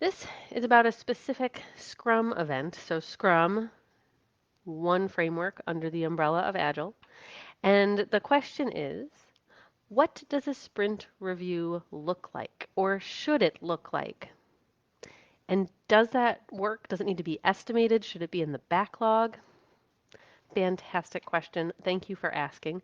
This is about a specific Scrum event. So Scrum, one framework under the umbrella of Agile. And the question is, what does a sprint review look like, or should it look like? And does that work? Does it need to be estimated? Should it be in the backlog? Fantastic question. Thank you for asking.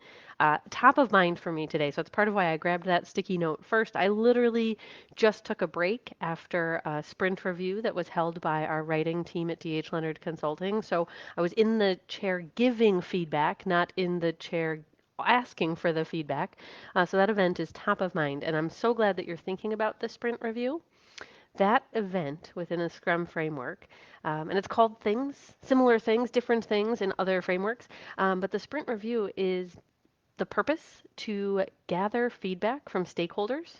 Top of mind for me today. So it's part of why I grabbed that sticky note first. I literally just took a break after a sprint review that was held by our writing team at DH Leonard Consulting. So I was in the chair giving feedback, not in the chair asking for the feedback. So that event is top of mind. And I'm so glad that you're thinking about the sprint review. That event within a Scrum framework, and it's called things, similar things, different things in other frameworks, but the sprint review is the purpose to gather feedback from stakeholders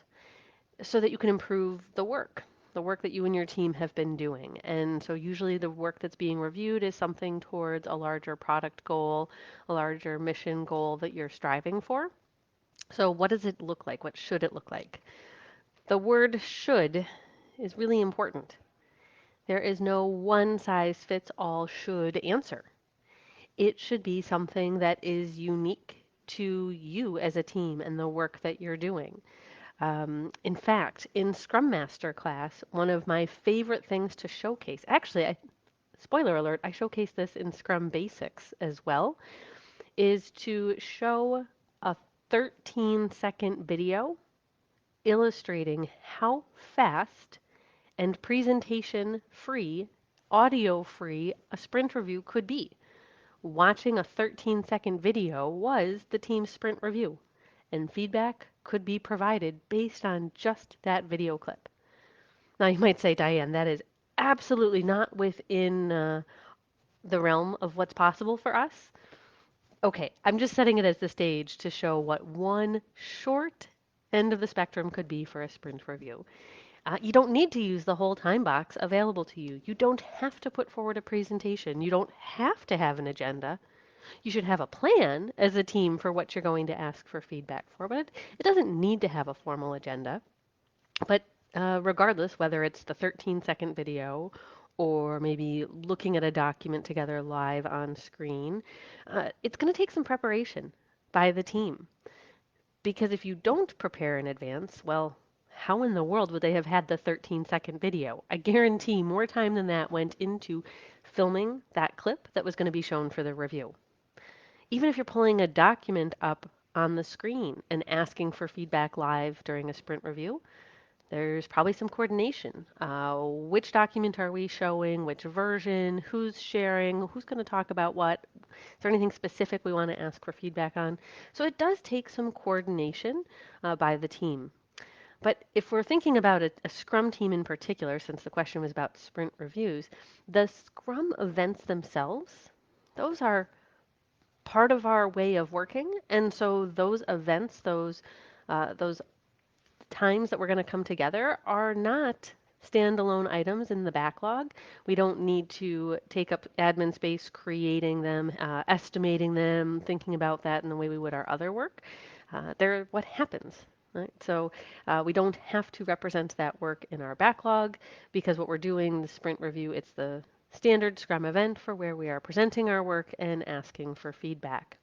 so that you can improve the work that you and your team have been doing. And so usually the work that's being reviewed is something towards a larger product goal, a larger mission goal that you're striving for. So what does it look like? What should it look like? The word should is really important. There is no one size fits all should answer. It should be something that is unique to you as a team and the work that you're doing. In fact, in Scrum Master class, one of my favorite things to showcase, actually, spoiler alert, I showcase this in Scrum Basics as well, is to show a 13-second video illustrating how fast and presentation free, audio free, a sprint review could be. Watching a 13-second video was the team's sprint review, and feedback could be provided based on just that video clip. Now, you might say, Diane, that is absolutely not within the realm of what's possible for us. Okay, I'm just setting it as the stage to show what one short end of the spectrum could be for a sprint review. You don't need to use the whole time box available to you. You don't have to put forward a presentation. You don't have to have an agenda. You should have a plan as a team for what you're going to ask for feedback for, but it doesn't need to have a formal agenda. But regardless, whether it's the 13-second video or maybe looking at a document together live on screen, it's going to take some preparation by the team. Because if you don't prepare in advance, well, how in the world would they have had the 13-second video? I guarantee more time than that went into filming that clip that was going to be shown for the review. Even if you're pulling a document up on the screen and asking for feedback live during a sprint review, there's probably some coordination. Which document are we showing? Which version? Who's sharing? Who's going to talk about what? Is there anything specific we want to ask for feedback on? So it does take some coordination by the team. But if we're thinking about a Scrum team in particular, since the question was about sprint reviews, the Scrum events themselves, those are part of our way of working. And so those events, those times that we're going to come together are not standalone items in the backlog. We don't need to take up admin space creating them, estimating them, thinking about that in the way we would our other work. They're what happens. Right? So we don't have to represent that work in our backlog because what we're doing, the sprint review, it's the standard Scrum event for where we are presenting our work and asking for feedback.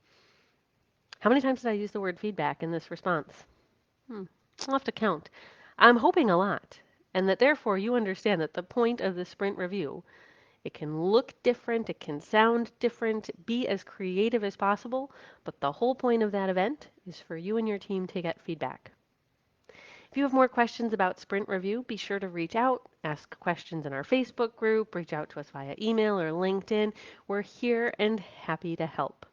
How many times did I use the word feedback in this response? I'll have to count. I'm hoping a lot, and that therefore you understand that the point of the sprint review, it can look different, it can sound different, be as creative as possible, but the whole point of that event is for you and your team to get feedback. If you have more questions about sprint review, be sure to reach out, ask questions in our Facebook group, reach out to us via email or LinkedIn. We're here and happy to help.